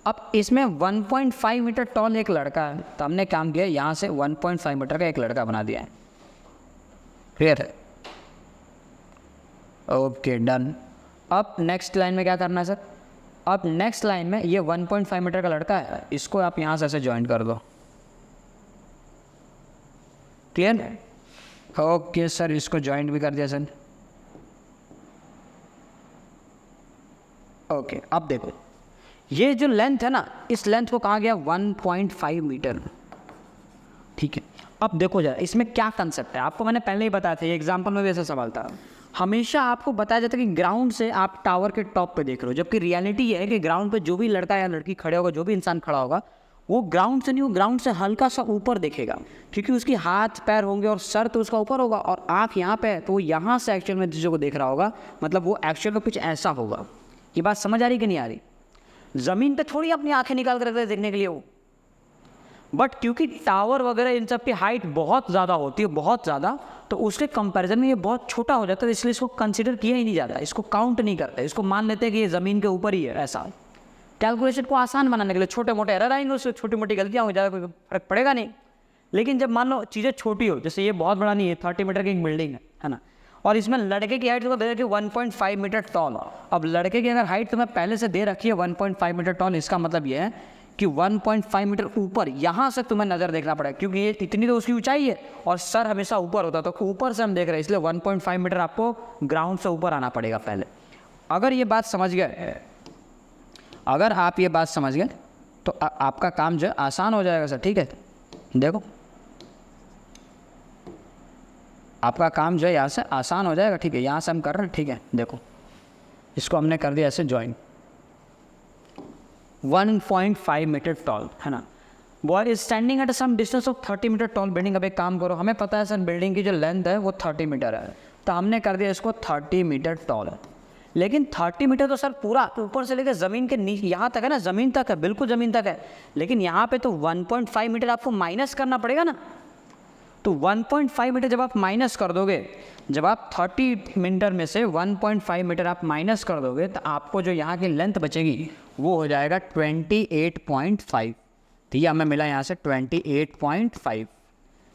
अब इसमें 1.5 मीटर टॉल एक लड़का है, तो हमने काम किया यहाँ से 1.5 मीटर का एक लड़का बना दिया है। क्लियर है? Okay, done. अब नेक्स्ट लाइन में क्या करना है सर, अब नेक्स्ट लाइन में ये 1.5 मीटर का लड़का है, इसको आप यहाँ से ऐसे ज्वाइन कर दो। क्लियर है? ओके सर, इसको ज्वाइंट भी कर दिया सर। ओके, अब देखो ये जो लेंथ है ना, इस लेंथ को कहा गया 1.5 मीटर। ठीक है, अब देखो जरा इसमें क्या कंसेप्ट है, आपको मैंने पहले ही बताया था, ये एग्जाम्पल में भी ऐसा सवाल था। हमेशा आपको बताया जाता है कि ग्राउंड से आप टावर के टॉप पे देख रहे हो, जबकि रियलिटी ये है कि ग्राउंड पे जो भी लड़का या लड़की खड़े होगा, जो भी इंसान खड़ा होगा, वो ग्राउंड से नहीं, वो ग्राउंड से हल्का सा ऊपर देखेगा, क्योंकि उसकी हाथ पैर होंगे और सर तो उसका ऊपर होगा और आँख यहाँ पे है, तो वो यहाँ से एक्चुअल में चीज़ों को देख रहा होगा, मतलब वो एक्चुअल में कुछ ऐसा होगा। ये बात समझ आ रही कि नहीं आ रही? ज़मीन पे थोड़ी अपनी आंखें निकाल कर रखते हैं देखने के लिए वो, बट क्योंकि टावर वगैरह इन सब की हाइट बहुत ज़्यादा होती है, बहुत ज़्यादा, तो उसके कंपैरिजन में ये बहुत छोटा हो जाता है, इसलिए इसको कंसिडर किया ही नहीं जाता, इसको काउंट नहीं करते, इसको मान लेते हैं कि ये ज़मीन के ऊपर ही है। ऐसा कैलकुलेशन को आसान बनाने के लिए छोटे मोटे एरर आएंगे, उससे छोटी मोटी गलतियाँ हो जाएगा, कोई फर्क पड़ेगा नहीं। लेकिन जब मान लो चीज़ें छोटी हो, जैसे ये बहुत बड़ा नहीं है, 30 मीटर की एक बिल्डिंग है ना, और इसमें लड़के की हाइट तो दे रखी है 1.5 मीटर टॉल। अब लड़के की अगर हाइट तुम्हें पहले से दे रखी है 1.5 मीटर टॉल, इसका मतलब ये है कि 1.5 मीटर ऊपर यहाँ से तुम्हें नज़र देखना पड़ेगा, क्योंकि ये इतनी तो उसकी ऊंचाई है और सर हमेशा ऊपर होता है, तो ऊपर से हम देख रहे हैं, इसलिए 1.5 मीटर आपको ग्राउंड से ऊपर आना पड़ेगा पहले। अगर ये बात समझ गए, अगर आप ये बात समझ गए तो आपका काम जो है आसान हो जाएगा सर। ठीक है, देखो आपका काम जो है यहाँ से आसान हो जाएगा। ठीक है, यहाँ से हम कर रहे हैं। ठीक है, देखो इसको हमने कर दिया ऐसे ज्वाइन, 1.5 मीटर टॉल है ना। Boy is standing at some distance of 30 metre tall building. अब एक काम करो, हमें पता है सर बिल्डिंग की जो लेंथ है वो 30 मीटर है, तो हमने कर दिया इसको 30 मीटर टॉल है। लेकिन 30 मीटर तो सर पूरा ऊपर से लेकर ज़मीन के नीचे यहाँ तक है ना, ज़मीन तक है, बिल्कुल ज़मीन तक है। लेकिन यहाँ पे तो 1.5 मीटर आपको माइनस करना पड़ेगा ना, तो 1.5 मीटर जब आप माइनस कर दोगे, जब आप 30 मीटर में से 1.5 मीटर आप माइनस कर दोगे, तो आपको जो यहाँ की लेंथ बचेगी वो हो जाएगा 28.5। तो ये हमें मिला यहाँ से 28.5।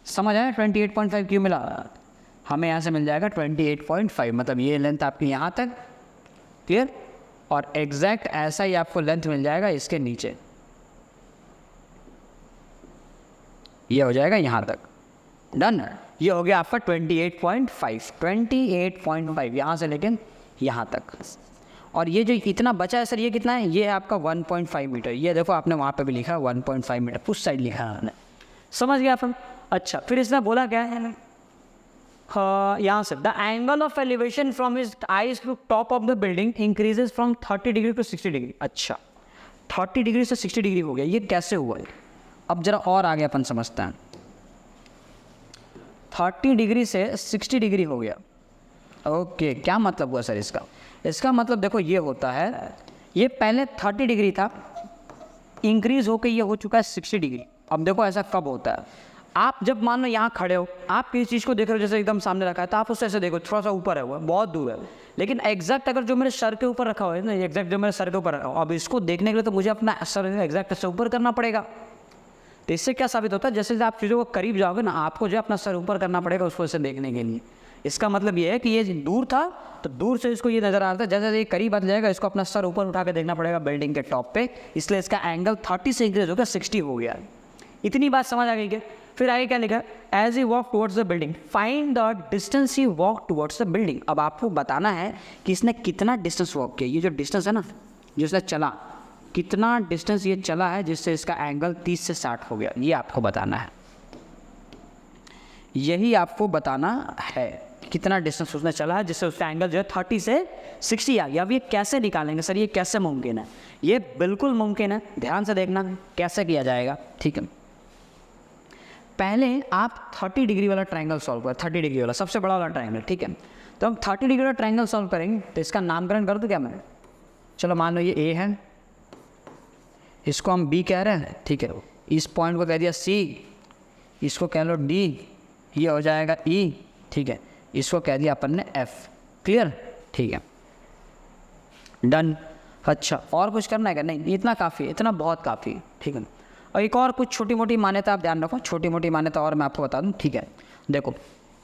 समझ आया 28.5 क्यों मिला? हमें यहाँ से मिल जाएगा 28.5, मतलब ये लेंथ आपकी यहाँ तक। क्लियर? और एग्जैक्ट ऐसा ही आपको लेंथ मिल जाएगा इसके नीचे, ये हो जाएगा यहाँ तक। डन, ये हो गया आपका 28.5। 28.5 यहाँ से लेकिन यहाँ तक। और ये जो इतना बचा है सर, ये कितना है? ये है आपका 1.5 मीटर। ये देखो आपने वहाँ पे भी लिखा है 1.5 मीटर, उस साइड लिखा है आपने। समझ गया आप? अच्छा, फिर इसने बोला क्या है यहाँ से, the angle of elevation from his eyes to top of the building increases from 30 degree to 60 degree. अच्छा, 30 डिग्री से 60 डिग्री हो गया, ये कैसे हुआ है? अब जरा और आगे अपन समझते हैं। 30 डिग्री से 60 डिग्री हो गया। ओके, क्या मतलब हुआ सर इसका? इसका मतलब देखो ये होता है, ये पहले 30 डिग्री था, इंक्रीज होकर ये हो चुका है 60 डिग्री। अब देखो ऐसा कब होता है, आप जब मान लो यहाँ खड़े हो, आप किसी चीज़ को देख रहे हो, जैसे एकदम सामने रखा है, तो आप उससे ऐसे देखो, थोड़ा सा ऊपर है वो, बहुत दूर है, लेकिन एग्जैक्ट अगर जो मेरे सर के ऊपर रखा हुआ है ना, एग्जैक्ट जो मेरे सर के ऊपर रखा हो, अब इसको देखने के लिए तो मुझे अपना सर एग्जैक्ट से ऊपर करना पड़ेगा। तो इससे क्या साबित होता है, जैसे आप चीज़ों को करीब जाओगे ना, आपको जो अपना सर ऊपर करना पड़ेगा उसको इसे देखने के लिए। इसका मतलब ये है कि ये दूर था तो दूर से इसको ये नज़र आ रहा था, जैसे ये करीब आ जाएगा इसको अपना सर ऊपर उठा के देखना पड़ेगा बिल्डिंग के टॉप पे, इसलिए इसका एंगल 30 से इंक्रीज होकर 60 हो गया। इतनी बात समझ आ गई क्या? फिर आगे क्या लिखा? As he walk towards the building find the distance he walk towards the building. अब आपको बताना है कि इसने कितना डिस्टेंस वॉक किया। ये जो डिस्टेंस है ना, जिसने चला, कितना डिस्टेंस ये चला है जिससे इसका एंगल 30 से 60 हो गया, ये आपको बताना है। यही आपको बताना है कितना डिस्टेंस उसने चला है जिससे उसका एंगल जो है 30 से 60 आ गया। अब ये कैसे निकालेंगे सर, ये कैसे मुमकिन है? ये बिल्कुल मुमकिन है, ध्यान से देखना कैसे किया जाएगा। ठीक है, पहले आप 30 डिग्री वाला ट्रायंगल सॉल्व करें, 30 डिग्री वाला सबसे बड़ा वाला ट्रायंगल। ठीक है, तो हम 30 डिग्री वाला ट्रायंगल सॉल्व करेंगे, तो इसका नामकरण कर दो क्या मैं? चलो मान लो ये ए है, इसको हम बी कह रहे हैं। ठीक है, इस पॉइंट को कह दिया सी, इसको कह लो डी, ये हो जाएगा ई। ठीक है, इसको कह दिया अपन ने एफ। क्लियर? ठीक है, डन। अच्छा, और कुछ करना है क्या? नहीं, इतना काफ़ी है, इतना बहुत काफ़ी। ठीक है, और एक और कुछ छोटी मोटी मान्यता आप ध्यान रखो, छोटी मोटी मान्यता और मैं आपको बता दूं। ठीक है, देखो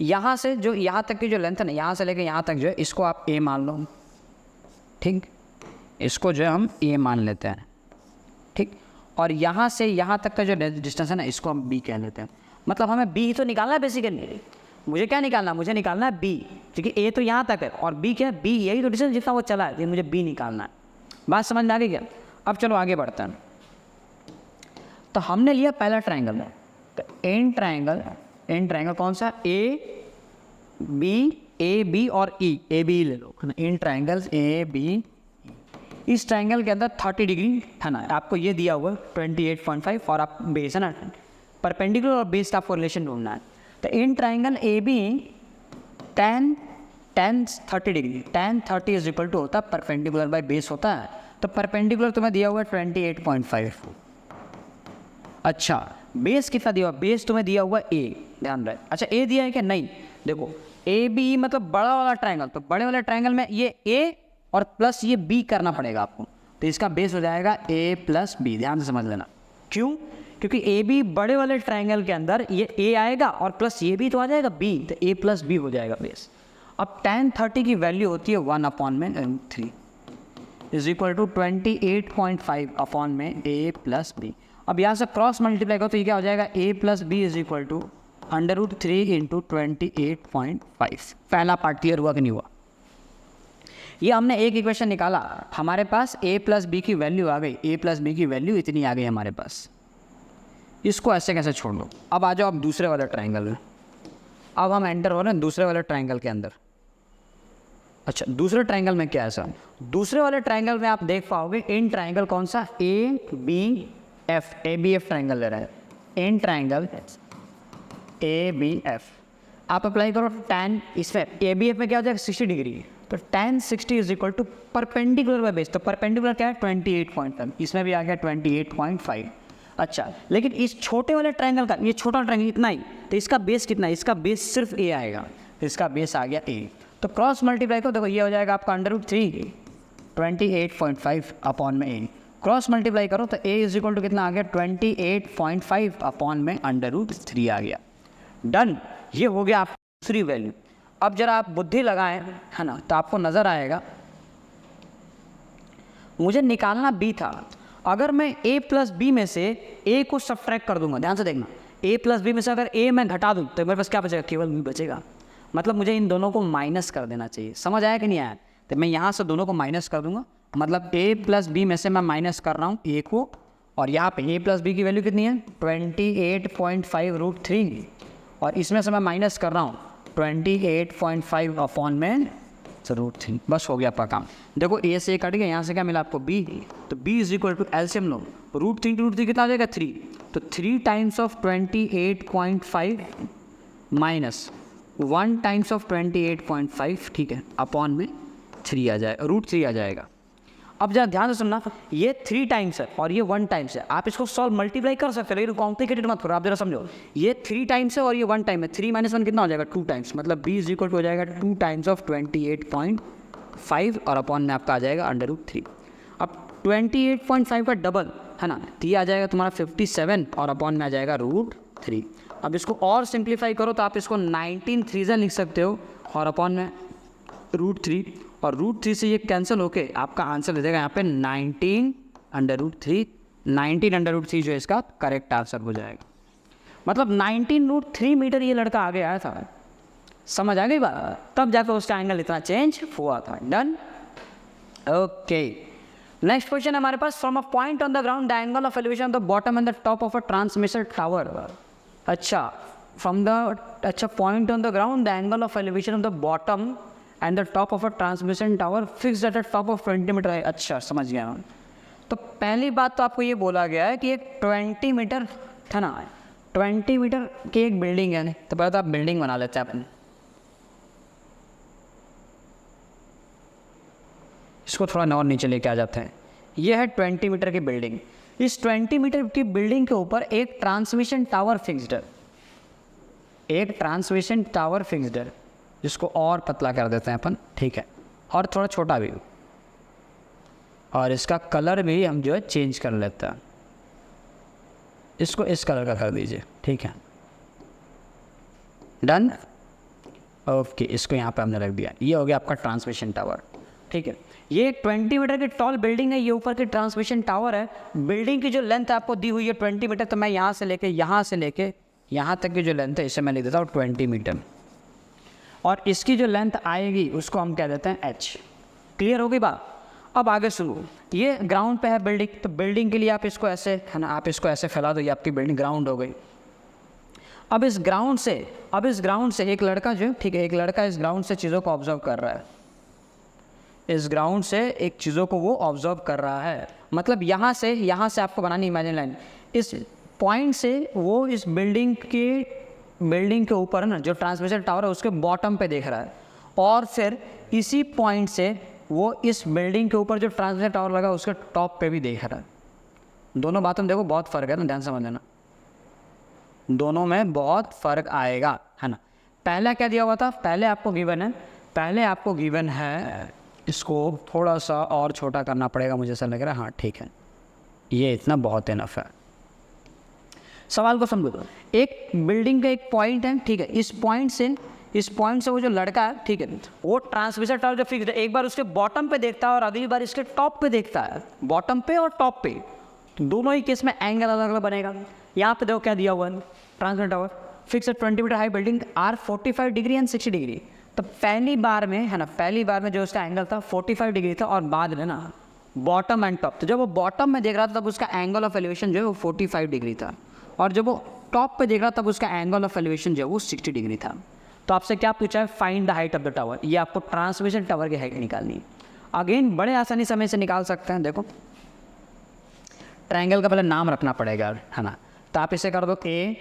यहाँ से जो यहाँ तक की जो लेंथ है ना, यहाँ से लेकर यहाँ तक जो है, इसको आप ए मान लो। ठीक, इसको जो है हम ए मान लेते हैं, ठीक। और यहाँ से यहाँ तक का जो डिस्टेंस है ना, इसको हम बी कह लेते हैं। मतलब हमें बी ही तो निकालना है बेसिकली। मुझे क्या निकालना है? मुझे निकालना है बी, क्योंकि ए तो यहाँ तक है और बी क्या है? बी, यही तो डिस्टेंस जितना वो चला है, ये मुझे बी निकालना है। बात समझ में आ गई क्या? अब चलो आगे बढ़ते हैं। तो हमने लिया पहला ट्राइंगल, तो एन ट्राइंगल कौन सा? ए बी और ई, ए बी ले लो, इन ट्राइंगल्स ए बी। इस ट्राइंगल के अंदर 30 डिग्री है ना, आपको ये दिया हुआ 28.5 और आप बेस है ना, परपेंडिकुलर और बेस का आपको रिलेशन ढूंढना है। तो in triangle A B tan 30 degree, tan 30 is equal to होता है परपेंडिकुलर बाय बेस होता है। तो परपेंडिकुलर तुम्हें दिया हुआ है 28.5। अच्छा, बेस कितना दिया हुआ? बेस तुम्हें दिया हुआ ए, ध्यान रहे। अच्छा, ए दिया है क्या? नहीं, देखो ए बी मतलब बड़ा वाला ट्राइंगल, तो बड़े वाले ट्राइंगल में ये ए और प्लस ये बी करना पड़ेगा आपको, तो इसका बेस हो जाएगा ए प्लस बी। ध्यान से समझ लेना, क्यों? क्योंकि ए बी बड़े वाले ट्राइंगल के अंदर ये ए आएगा और प्लस ये भी तो आ जाएगा बी, तो ए प्लस बी हो जाएगा बेस। अब tan 30 की वैल्यू होती है 1/3 is equal to 28.5 A plus B. अब यहाँ से क्रॉस मल्टीप्लाई करो तो ये क्या हो जाएगा? A plus B is equal to √3 into 28.5। पहला पार्ट क्लियर हुआ कि नहीं हुआ? ये हमने एक इक्वेशन निकाला, हमारे पास a प्लस बी की वैल्यू आ गई, a प्लस बी की वैल्यू इतनी आ गई हमारे पास। इसको ऐसे कैसे छोड़ दो? अब आ जाओ आप दूसरे वाले ट्राइंगल में। अब हम एंटर हो रहे हैं दूसरे वाले ट्राइंगल के अंदर। अच्छा, दूसरे ट्राइंगल में क्या है सर? दूसरे वाले ट्राइंगल में आप देख पाओगे इन ट्राइंगल कौन सा? ए बी एफ ट्राइंगल ले रहा है, in triangle A B F. आप अप्लाई करो tan, इसमें ए बी एफ में क्या हो जाएगा? 60 डिग्री, तो tan 60 is equal to perpendicular by base. तो परपेंडिकुलर क्या है? 28.5, इसमें भी आ गया 28.5। अच्छा, लेकिन इस छोटे वाले ट्राइंगल का, ये छोटा ट्राइंगल इतना ही, तो इसका बेस कितना है? इसका बेस सिर्फ ए आएगा, तो इसका बेस आ गया ए। तो क्रॉस मल्टीप्लाई करो, देखो ये हो जाएगा आपका √3 28.5 क्रॉस मल्टीप्लाई करो तो ए इज इक्वल टू कितना आ गया? 28.5 √3 आ गया। डन, ये हो गया आपकी दूसरी वैल्यू। अब जरा आप बुद्धि लगाएं, है ना, तो आपको नज़र आएगा मुझे निकालना बी था। अगर मैं a प्लस बी में से a को सब्ट्रैक्ट कर दूंगा, ध्यान से देखना, a प्लस बी में से अगर a मैं घटा दूं तो मेरे पास क्या बचेगा? केवल b बचेगा। मतलब मुझे इन दोनों को माइनस कर देना चाहिए। समझ आया कि नहीं आया? तो मैं यहाँ से दोनों को माइनस कर दूंगा, मतलब a प्लस बी में से मैं माइनस कर रहा हूँ a को, और यहाँ पे a प्लस बी की वैल्यू कितनी है? 28.5 √3, और इसमें से मैं माइनस कर रहा हूँ 28.5 √3। बस हो गया आपका काम। देखो ए से कट गया, यहाँ से क्या मिला आपको? b। तो b is equal to LCM लो, √3 टू √3 कितना आ जाएगा? 3। तो 3 times of 28.5 minus 1 times of 28.5, ठीक है, अपॉन में 3 आ जाएगा, √3 आ जाएगा। अब जरा ध्यान से सुनना, ये 3 टाइम्स है और ये 1 टाइम्स है। आप इसको सॉल्व मल्टीप्लाई कर सकते हो, लेकिन कॉम्प्लिकेटेड मत करो। आप जरा समझो, ये 3 टाइम्स है और ये 1 टाइम है। 3 - 1 कितना हो जाएगा? 2 टाइम्स। मतलब b इज इक्वल टू हो जाएगा 2 टाइम्स ऑफ 28.5 और अपॉन में आपका आ जाएगा √3। अब 28.5 का डबल है ना, तो ये आ जाएगा तुम्हारा 57 और अपॉन में आ जाएगा √3। अब इसको और सिंप्लीफाई करो तो आप इसको 19 3 लिख सकते हो और अपॉन में √3, और √3 से ये कैंसिल होके आपका आंसर दे देगा यहाँ पे 19/3। 19/3 जो है इसका करेक्ट आंसर हो जाएगा। मतलब 19√3 मीटर ये लड़का आगे आया था। समझ आ गई बात? तब जाकर उसका एंगल इतना चेंज हुआ था। Done, okay. नेक्स्ट क्वेश्चन हमारे पास, from a point on the ground the angle of elevation of the bottom and the top of a transmission tower. अच्छा, from the point on the ground the angle of elevation of the bottom and the top of a transmission tower fixed at the top of 20 metre है। अच्छा, समझ गया मैं। तो पहली बात तो आपको ये बोला गया है कि एक 20 मीटर था ना, 20 मीटर की एक बिल्डिंग है। तो पहले तो आप बिल्डिंग बना लेते हैं अपने, इसको थोड़ा और नीचे लेके आ जाते हैं। ये है 20 मीटर की बिल्डिंग। इस 20 मीटर की बिल्डिंग के ऊपर एक ट्रांसमिशन टावर फिक्स्ड है, एक ट्रांसमिशन टावर फिक्स्ड है, जिसको और पतला कर देते हैं अपन, ठीक है, और थोड़ा छोटा भी, और इसका कलर भी हम जो है चेंज कर लेते हैं। इसको इस कलर का कर दीजिए, ठीक है, डन, ओके। इसको यहाँ पे हमने रख दिया। ये हो गया आपका ट्रांसमिशन टावर, ठीक है। ये 20 मीटर की टॉल बिल्डिंग है, ये ऊपर की ट्रांसमिशन टावर है। बिल्डिंग की जो लेंथ आपको दी हुई है 20 मीटर, तो मैं यहाँ से लेके यहाँ तक की जो लेंथ है इसे मैं लिख देता हूँ 20 मीटर, और इसकी जो लेंथ आएगी उसको हम कह देते हैं h। क्लियर हो गई बात? अब आगे सुनो, ये ग्राउंड पे है बिल्डिंग, तो बिल्डिंग के लिए आप इसको ऐसे है ना, आप इसको ऐसे फैला दो, ये आपकी बिल्डिंग ग्राउंड हो गई। अब इस ग्राउंड से एक लड़का जो, ठीक है, एक लड़का इस ग्राउंड से चीज़ों को ऑब्जर्व कर रहा है, इस ग्राउंड से एक चीज़ों को वो ऑब्जर्व कर रहा है। मतलब यहाँ से आपको बनानी इमेजिन लाइन, इस पॉइंट से वो इस बिल्डिंग के ऊपर है ना, जो ट्रांसमिशन टावर है उसके बॉटम पे देख रहा है, और फिर इसी पॉइंट से वो इस बिल्डिंग के ऊपर जो ट्रांसमिशन टावर लगा उसके टॉप पे भी देख रहा है। दोनों बातों में देखो बहुत फ़र्क है ना, ध्यान समझ लेना, दोनों में बहुत फ़र्क आएगा, है ना। पहला क्या दिया हुआ था, पहले आपको गिवन है, इसको थोड़ा सा और छोटा करना पड़ेगा मुझे ऐसा लग रहा है। हाँ ठीक है, ये इतना बहुत इनफ है। सवाल को समझो, एक बिल्डिंग का एक पॉइंट है, ठीक है, इस पॉइंट से वो जो लड़का है, ठीक है, वो ट्रांसमिशन टावर जो फिक्स है, एक बार उसके बॉटम पे देखता है और अगली बार इसके टॉप पे देखता है, बॉटम पे और टॉप पे, तो दोनों ही केस में एंगल अलग अलग बनेगा। यहाँ पे देखो क्या दिया हुआ है, transmission tower fix 20 metre high building are 45 degree and 60 degree. तो पहली बार में जो उसका एंगल था 45 डिग्री था, और बाद में ना बॉटम एंड टॉप, तो जब वो बॉटम में देख रहा था तब उसका एंगल ऑफ एलिवेशन जो है वो 45 डिग्री था, और जब वो टॉप पे देख रहा तब उसका एंगल ऑफ एलिवेशन जो है वो 60 डिग्री था। तो आपसे क्या पूछा है, find the height of the tower, ये आपको ट्रांसमिशन टावर की हाइट निकालनी है। अगेन बड़े आसानी से इसे निकाल सकते हैं। देखो ट्रायंगल का पहले नाम रखना पड़ेगा, है ना, तो आप इसे कर दो A,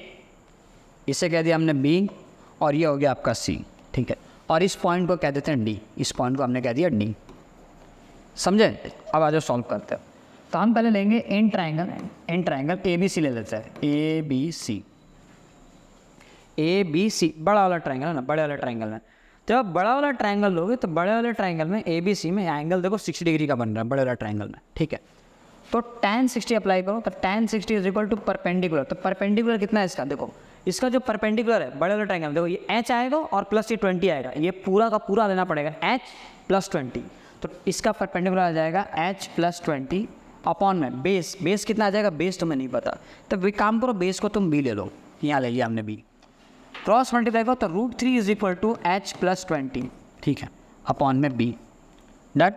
इसे कह दिया हमने B, और ये हो गया आपका C, ठीक है, और इस पॉइंट को कह देते हैं D, इस पॉइंट को हमने कह दिया D। समझे? अब आ जाओ सॉल्व करते हैं। तो हम पहले लेंगे इन ट्रायंगल ABC ले लेते हैं, ABC बड़ा वाला ट्रायंगल है ना, बड़े वाले ट्रायंगल में। जब आप बड़ा वाला ट्रायंगल लोगे तो बड़े वाले ट्रायंगल में ABC में एंगल देखो 60 डिग्री का बन रहा है बड़े वाला ट्रायंगल में, ठीक है। तो tan 60 अप्लाई करो, तो tan 60 is equal to perpendicular. तो परपेंडिकुलर कितना है इसका, देखो इसका जो परपेंडिकुलर है बड़े वाले ट्रायंगल में, देखो ये h आएगा और प्लस ये 20 आएगा, ये पूरा का पूरा लेना पड़ेगा h प्लस 20। तो इसका परपेंडिकुलर आ जाएगा h प्लस 20 अपॉन में बेस कितना आ जाएगा, बेस तुम्हें नहीं पता, तो काम करो बेस को तुम b ले लो, यहाँ ले लिया हमने b, क्रॉस मल्टीप्लाई करो तो √3 is equal to h plus 20, ठीक है, अपॉन में b डट।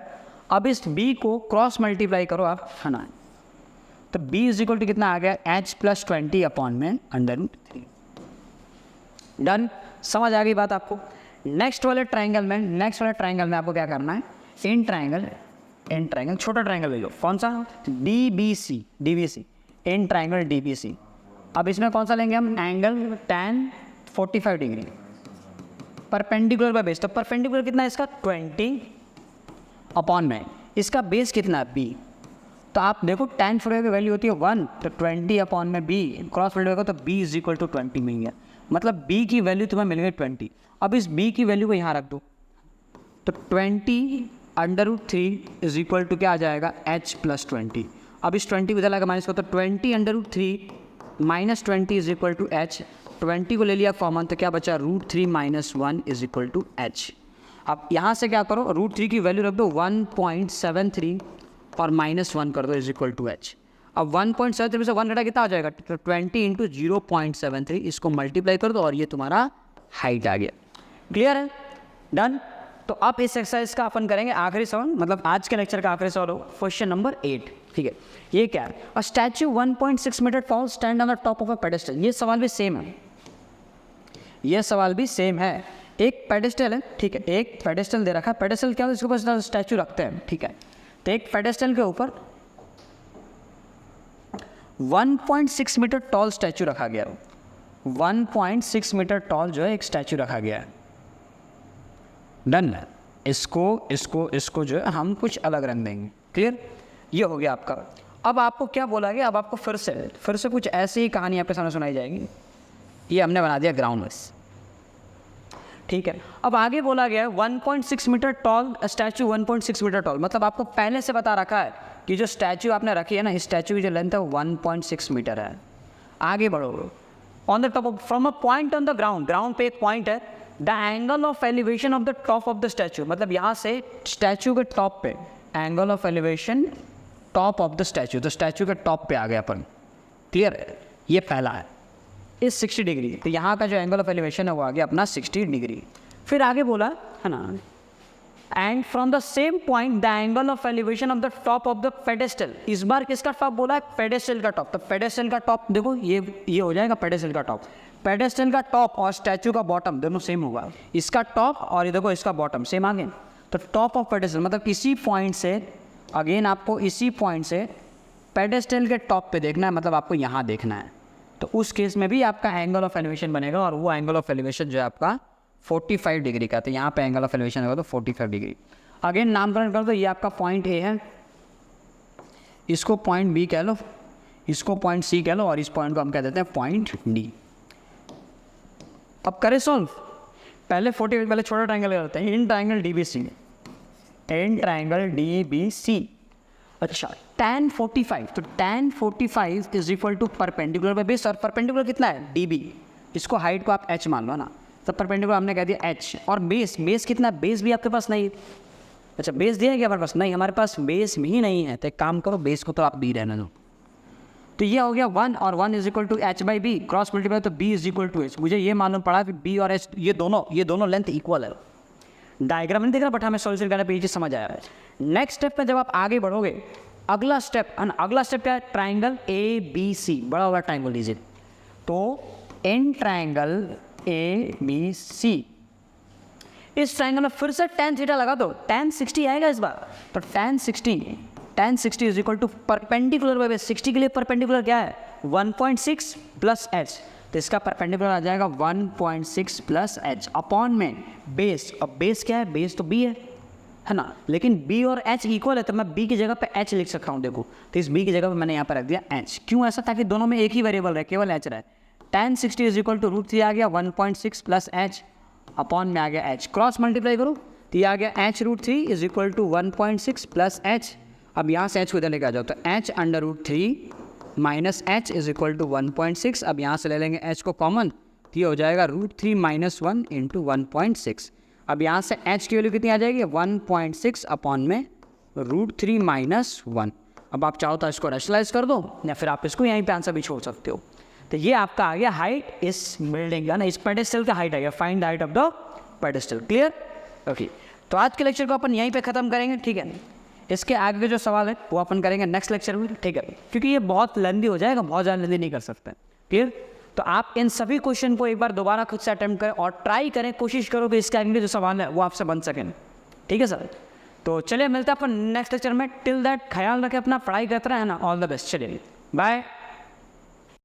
अब इस b को क्रॉस मल्टीप्लाई करो आप, है ना, तो b इज इक्वल टू कितना आ गया, h प्लस 20 अपॉन में √3। डन, समझ आ गई बात आपको। नेक्स्ट वाले ट्रायंगल में आपको क्या करना है, इन ट्रायंगल छोटा ट्रायंगल ले लो, कौन सा, DBC, इन ट्रायंगल DBC। अब इसमें कौन सा लेंगे हम, angle tan 45 degree perpendicular by base. तो परपेंडिकुलर कितना है इसका 20 अपॉन में, इसका बेस कितना है b। तो आप देखो tan 45 की वैल्यू होती है 1, तो 20 अपॉन में b, क्रॉस मल्टीप्लाई करो तो b इज इक्वल टू 20 मिल गया, मतलब b की वैल्यू तुम्हें मिल गई 20। अब इस b की वैल्यू को यहाँ रख दो, तो 20√3 इज इक्वल टू क्या आ जाएगा, h प्लस 20। अब इस 20 को इधर लगा माइनस को, तो 20√3 minus 20 is equal to h, 20 को ले लिया कॉमन तो क्या बचा, √3 minus 1 is equal to h। अब यहाँ से क्या करो, √3 की वैल्यू रख दो 1.73 और माइनस 1 कर दो इज इक्वल टू h। अब 1.73 से 1 घटा कितना आ जाएगा, तो 20 इंटू 0.73, इसको मल्टीप्लाई कर दो और ये तुम्हारा हाइट आ गया। क्लियर है, डन। तो अब इस एक्सरसाइज का अपन करेंगे आखिरी सवाल, मतलब आज के लेक्चर का आखिरी सवाल हो, क्वेश्चन नंबर 8, ठीक है। ये क्या है, a statue 1.6 metre tall stand on the top of a pedestal. ये सवाल भी सेम है, एक पेडेस्टल है, ठीक है, एक पेडेस्टल दे रखा है। पेडेस्टल क्या होता है, इसके ऊपर स्टैचू रखते हैं, ठीक है। तो एक पेडेस्टल के ऊपर 1.6 मीटर टॉल स्टैचू रखा गया, 1.6 मीटर टॉल जो है एक स्टैचू रखा गया है। डन है, इसको जो है हम कुछ अलग रंग देंगे। क्लियर, ये हो गया आपका। अब आपको क्या बोला गया, अब आपको फिर से कुछ ऐसी ही कहानी आपके सामने सुनाई जाएगी। ये हमने बना दिया ग्राउंड बस, ठीक है। अब आगे बोला गया 1.6 metre tall statue, 1.6 metre tall, मतलब आपको पहले से बता रखा है कि जो स्टैचू आपने रखी है ना, इस स्टैचू की जो लेंथ है 1.6 मीटर है। आगे बढ़ो, on the top from a point on the ground, ground पे एक पॉइंट है, the angle of elevation of the top of the statue, मतलब यहाँ से स्टैचू के टॉप पे angle of elevation top of the statue, तो स्टैचू के टॉप पे आ गया अपन, क्लियर है, ये पहला है इस 60 डिग्री, तो यहाँ का जो एंगल ऑफ एलिवेशन है वो आ गया अपना 60 डिग्री। फिर आगे बोला है ना, and from the same point the angle of elevation of the top of the pedestal, इस बार किसका टॉप बोला है, पेडेस्टल का टॉप, तो पेडेस्टल का टॉप देखो ये हो जाएगा पेडेस्टल का टॉप, पेडेस्टल का टॉप और स्टैचू का बॉटम दोनों सेम होगा, इसका टॉप और ये देखो इसका बॉटम सेम आ गए, तो टॉप ऑफ पेडेस्टल मतलब इसी पॉइंट से, अगेन आपको इसी पॉइंट से पेडेस्टल के टॉप पे देखना है, मतलब आपको यहाँ देखना है, तो उस केस में भी आपका एंगल ऑफ एलिवेशन बनेगा और वो एंगल ऑफ एलिवेशन जो है आपका 45 डिग्री का, तो यहाँ पे एंगल ऑफ एलिवेशन होगा तो 45 डिग्री। अगेन नामकरण कर दो, ये आपका पॉइंट ए है, इसको पॉइंट बी कह लो, इसको पॉइंट सी कह लो और इस पॉइंट को हम कह देते हैं पॉइंट डी। अब करें सॉल्व, पहले 45 पहले छोटा ट्राइंगल करते हैं, in triangle D B C, in triangle D B C. अच्छा tan 45, तो tan 45 is equal to perpendicular by base, और परपेंडिकुलर कितना है db, इसको हाइट को आप h मान लो ना, तो परपेंडिकुलर हमने कह दिया h, और बेस कितना है, बेस भी आपके पास नहीं, अच्छा बेस दिया है क्या हमारे पास, नहीं हमारे पास बेस भी नहीं है, तो एक काम करो बेस को तो आप b रहने दो, तो ये हो गया 1 और 1 is equal to h by B, cross multiply तो b is equal to h, मुझे ये मालूम पड़ा कि b और h ये दोनों लेंथ इक्वल है, डायग्राम नहीं दिख रहा बट हमें सॉल्यूशन करने पे ये चीज़ समझ आया है। नेक्स्ट स्टेप में जब आप आगे बढ़ोगे, अगला स्टेप क्या है, ट्राइंगल ए बी सी, बड़ा होगा ट्राइंगल लीजिए, तो इन ट्राइंगल ए बी सी, इस ट्राइंगल में फिर से tan थीटा लगा दो, tan 60 आएगा इस बार, तो tan 60 is equal to perpendicular by base, 60 के लिए परपेंडिकुलर क्या है 1.6 प्लस h, तो इसका परपेंडिकुलर आ जाएगा 1.6 प्लस h अपॉन में बेस, अब बेस क्या है, बेस तो b है ना, लेकिन b और h इक्वल है, तो मैं b की जगह पे h लिख सकता हूँ, देखो तो इस b की जगह पे मैंने यहाँ पर रख दिया h, क्यों ऐसा, ताकि दोनों में एक ही वेरिएबल रहे, केवल h रहे, tan 60 इज इक्वल टू √3 आ गया 1.6 प्लस h अपॉन में आ गया h, क्रॉस मल्टीप्लाई करो तो ये आ गया h √3 is equal to 1.6 plus h, अब यहाँ से h को इधर लेके आ जाओ, तो h under √3 minus h is equal to 1.6, अब यहाँ से ले लेंगे h को कॉमन, तो ये हो जाएगा √3 माइनस 1 इंटू 1.6, अब यहाँ से h की वैल्यू कितनी आ जाएगी 1.6 अपॉन में √3 माइनस 1, अब आप चाहो तो इसको रैशनलाइज कर दो या फिर आप इसको यहीं पे आंसर भी छोड़ सकते हो, तो ये आपका आ गया हाइट इस बिल्डिंग का ना, इस पेडेस्टल का हाइट आ गया, find the height of the pedestal, clear, okay. तो आज के लेक्चर को अपन यहीं पे ख़त्म करेंगे, ठीक है, इसके आगे के जो सवाल है वो अपन करेंगे नेक्स्ट लेक्चर में, ठीक है, क्योंकि ये बहुत लेंदी हो जाएगा, बहुत ज़्यादा लेंदी नहीं कर सकते, क्लियर। तो आप इन सभी क्वेश्चन को एक बार दोबारा खुद से अटेम्प्ट करें और ट्राई करें, कोशिश करो कि इसके आगे जो सवाल है वो आपसे बन सकें, ठीक है सर। तो चलिए मिलते हैं अपन नेक्स्ट लेक्चर में, टिल दैट ख्याल रखें अपना, पढ़ाई करते रहे, है ना, ऑल द बेस्ट, चलिए बाय।